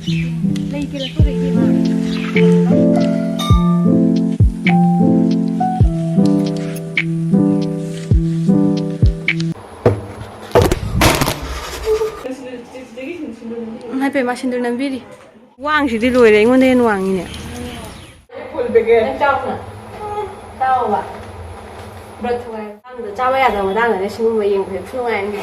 Leikillä tuli ihan. Hai pe ma sindur nambiri. Wang si di loire ngonde en wang ini. Full bege. Chao na. Chao ba. Berat tuai. Tang de chao ya dong dang de sing mo yeng phe phu ngai ni.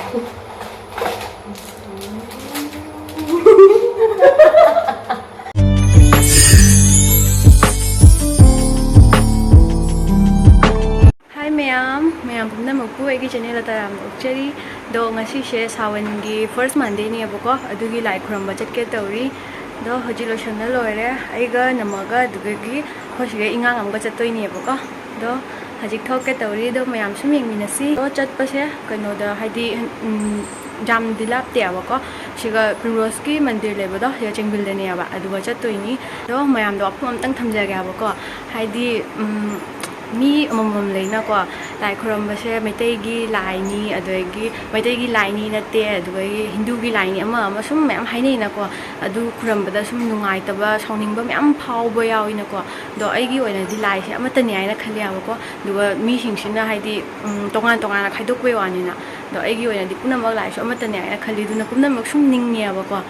Hai ma'am pumnamakpu aigi channel taram okchari do ngasi she sawan gi first monday ni aboko adugi lai khuramba chatke tawri do hoji lotion na loire aiga namaga dugi hoshige ingang amga chattoi ni aboko do hajik thokke tawri do mayam sum yengminasi do chatpase kano da haidi jam dilap te aboko shiga primrose ki mandir lebodo ya chengbil de ni aba aduga chattoi ni do mayam do apum tang thamjage aboko haidi mi amam leina ko lai khuramba se maitai gi lai ni adoi maitai gi lai ni nate adoi hindu gi lai ni ama sum ma'am hainei na ko adu khuramba da sum nungai taba sauning ba ma'am phau ba yawi na ko do ai gi oina di lai se ama tani ai na khali ya ko duga mi sing sina haidi tongan tongan khaidok we wani na do ai gi oina di puna mak lai so ama tani ai na khali du na puna mak sum ning ni ba ko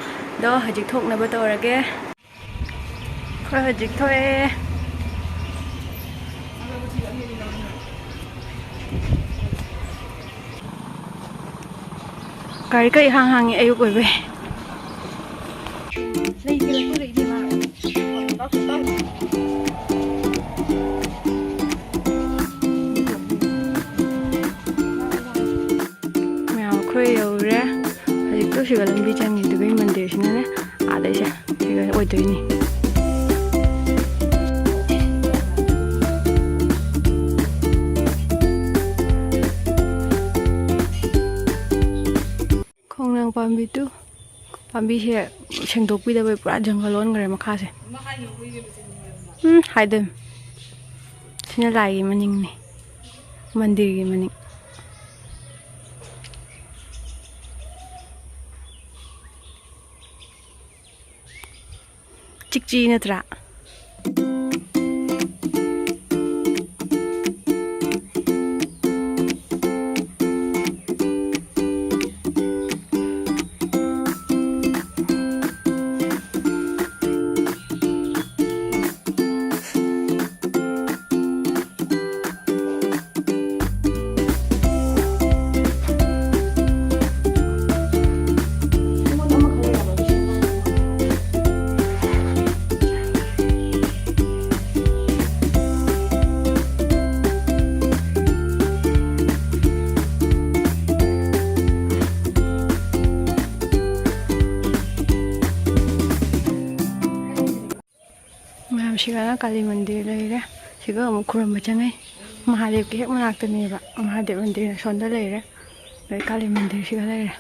do hajik thok na ba torage khoi hajik thoe Kari kai hang ayuk oi be. Lei kila ko lei di ma. Mèo khơi dầu ra. Hadi to siga lambi changi tu gai mandir sina ne. Ada sya. Siga oi tu ini. Pambi tu pambi se sengdok pi da bai pura jangalon ngare makha se haidem sina lai maning ni mandir gi maning chikchi natra Siga Kali Mandir leire siga amuk khuramba changai Mahadev ki hek manakta ni ba Mahadev mandir sonda leire Kali Mandir siga leire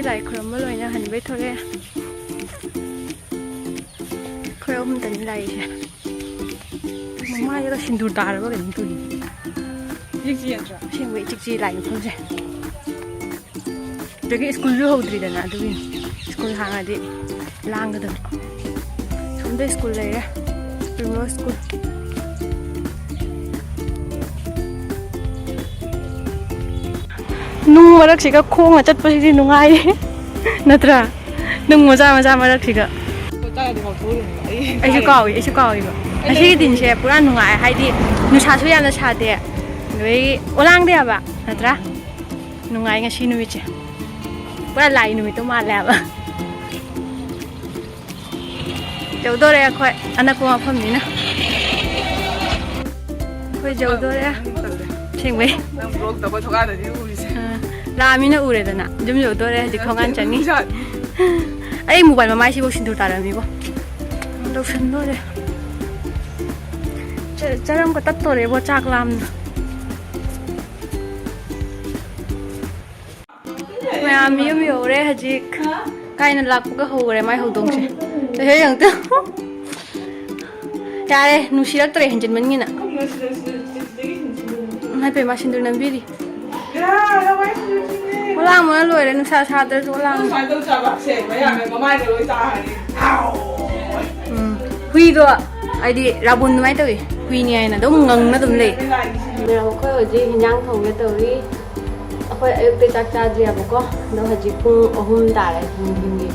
lại khởi mới rồi nha hình với thôi nghe khởi ông tỉnh này mai nó xin đùa ta rồi cái gì Chik gì vậy? xin vậy chik gì lại không vậy cái school lưu hậu đi đó nè tôi school hàng ở đi lang cái đó xuống đây school này primrose school nung marak sih kak khong acat pasti di nungai natra nung maza marak sih kak ai chú kau itu nasi din sih pura nungai hai di nusa suya na cha de noi ulang dia ba natra nungai ngasi numit sih pura lai numit tu malah ba jauh dore ya kau anak ku apa ni na kau jauh dore ya sing wei 라미는 우레다나 좀 요도래 리콩한 장이 아이 모바일 마마이 시고 신도 따라미고 너 신도래 ꯆꯔꯝꯒ ꯇꯠꯇꯣꯔꯦꯕꯣ ꯆꯥꯛ ꯂꯥꯝꯅ ꯃꯌꯥꯝ ꯌꯨꯝ ꯌꯧꯔꯦ ꯍꯧꯖꯤꯛ ꯀꯥꯏꯅ ꯂꯥꯛꯄꯒ ꯍꯧꯈꯔꯦ ꯃꯥꯏ ꯍꯧꯗꯣꯡꯁꯦ ꯍꯦ ꯌꯦꯡꯇ ꯌꯥꯔꯦ ꯅꯨꯡꯁꯤꯔꯛꯇ꯭ꯔꯦ ꯍꯦꯟꯖꯤꯟꯃꯟꯒꯤꯅ ꯍꯥꯏꯐꯦꯠ ꯃꯥ ꯁꯤꯟꯗꯨꯔ ꯅꯝꯕꯤꯔꯤ ꯑꯣꯂꯥꯡꯕꯅ ꯂꯣꯏꯔꯦ ꯅꯨꯡꯁꯥ ꯁꯥꯗ꯭ꯔꯁꯨ ꯑꯣꯂꯥꯡ ꯍꯨꯏꯗꯣ ꯍꯥꯏꯗꯤ ꯔꯥꯕꯨꯟ ꯑꯗꯨꯃꯥꯏꯅ ꯇꯧꯏ ꯍꯨꯏꯅꯤ ꯍꯥꯏꯅ ꯑꯗꯨꯝ ꯉꯪꯅ ꯑꯗꯨꯝ ꯂꯩ ꯑꯩꯈꯣꯏ ꯍꯧꯖꯤꯛ ꯍꯤꯟꯖꯥꯡ ꯊꯣꯡꯒꯦ ꯇꯧꯔꯤ ꯑꯩꯈꯣꯏ ꯑꯌꯨꯛꯇ ꯆꯥꯛ ꯆꯥꯗ꯭ꯔꯤꯌꯦꯕꯀꯣ ꯑꯗꯣ ꯍꯧꯖꯤꯛ ꯄꯨꯡ 3 ꯇꯥꯔꯦ ꯅꯨꯡꯊꯤꯟꯒꯤ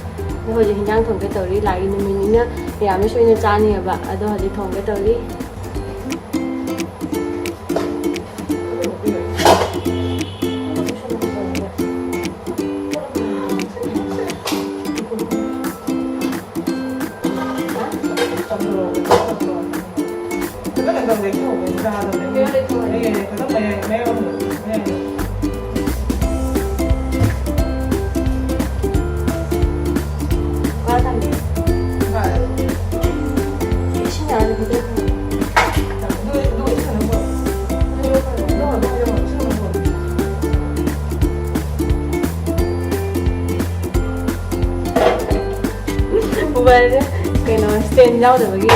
ꯑꯗꯣ ꯍꯧꯖꯤꯛ ꯍꯤꯟꯖꯥꯡ ꯊꯣꯡꯒꯦ ꯇꯧꯔꯤ ꯂꯥꯛꯏ ꯅꯨꯃꯤꯠꯅꯤꯅ ꯌꯥꯝꯅ ꯁꯣꯏꯅ ꯆꯥꯅꯤꯌꯦꯕ ꯑꯗꯣ ꯍꯧꯖꯤꯛ ꯊꯣꯡꯒꯦ ꯇꯧꯔꯤ keno stand yaudabagi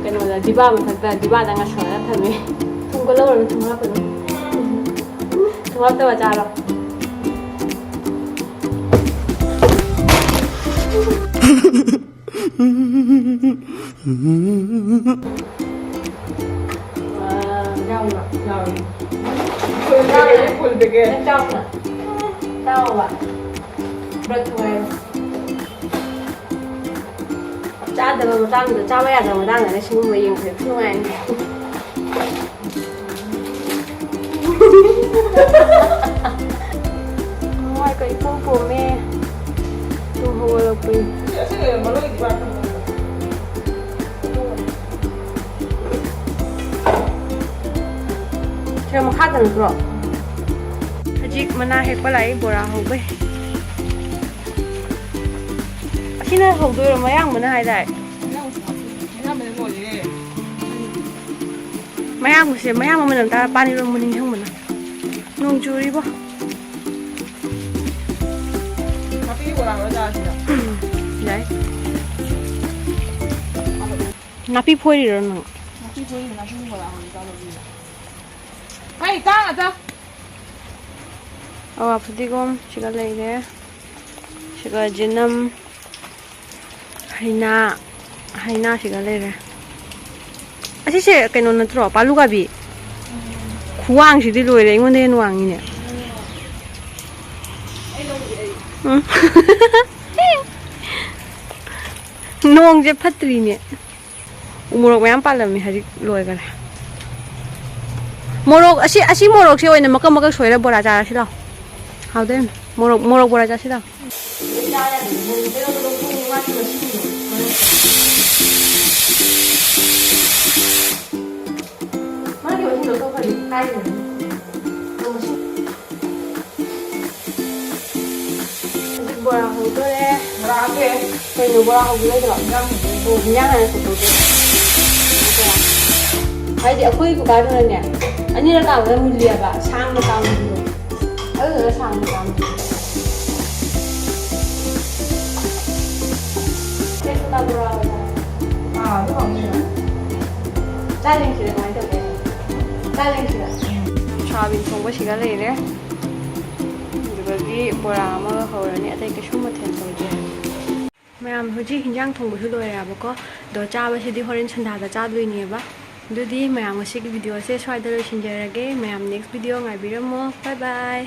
keno da diba mathakta diba da nga sara thame thum ko lawar thum ha ko thum ha ta ba cha lo full begin. Tao ba bread 짜다가 뭐 땅도 짜봐야 돼. 뭐 땅에 지금 뭐 이거 필요해. Ngoài cái phong phú mẹ tu hồ là quỳ 제가 khác được rồi 아직 mana hết lại bora hộp Sina hộp mayang mana hay đại mayang một xíu mayang mà mình làm ta ba đi luôn mình không mình nung chui đi bố đấy napi phơi đi rồi nè Hey, ta ta. Phutigom chiga leire. Chiga jinam haina chiga leire. Asi se kaino natro palugabi. Khuang si di loire ingonde nuang ine. Nong je phatri ne. Umurok mayam palam hajik loi gara. Morok asi morok si oina makam soira bora jara si lao. How then? Morok bora jara si lao. Bora ho to le. Bora ke. Kai no bora ho le de. Nyang ha ko to. Hai di akoi ko ka ro ne. Ani ra ka ba mulia ba sang na ka mu. Sang na ka mu. Ke ko ta bora ho. Nó còn gì nữa? Gia đình chỉ là nói được đấy. Gia đình chỉ là. Cho bình thường có chỉ có lấy đấy. Cái bora mà hồi này ở đây cái số một thèm rồi chứ. Mày hồi trước hình dạng thùng bữa thứ đôi là bố có đồ cha bữa đi hồi đến sân đá cha đuôi nhiều ba. Đôi đi mày làm cái video sẽ xoay tới xin chơi ra cái mày làm next video ngày bị đâu mua. Bye bye.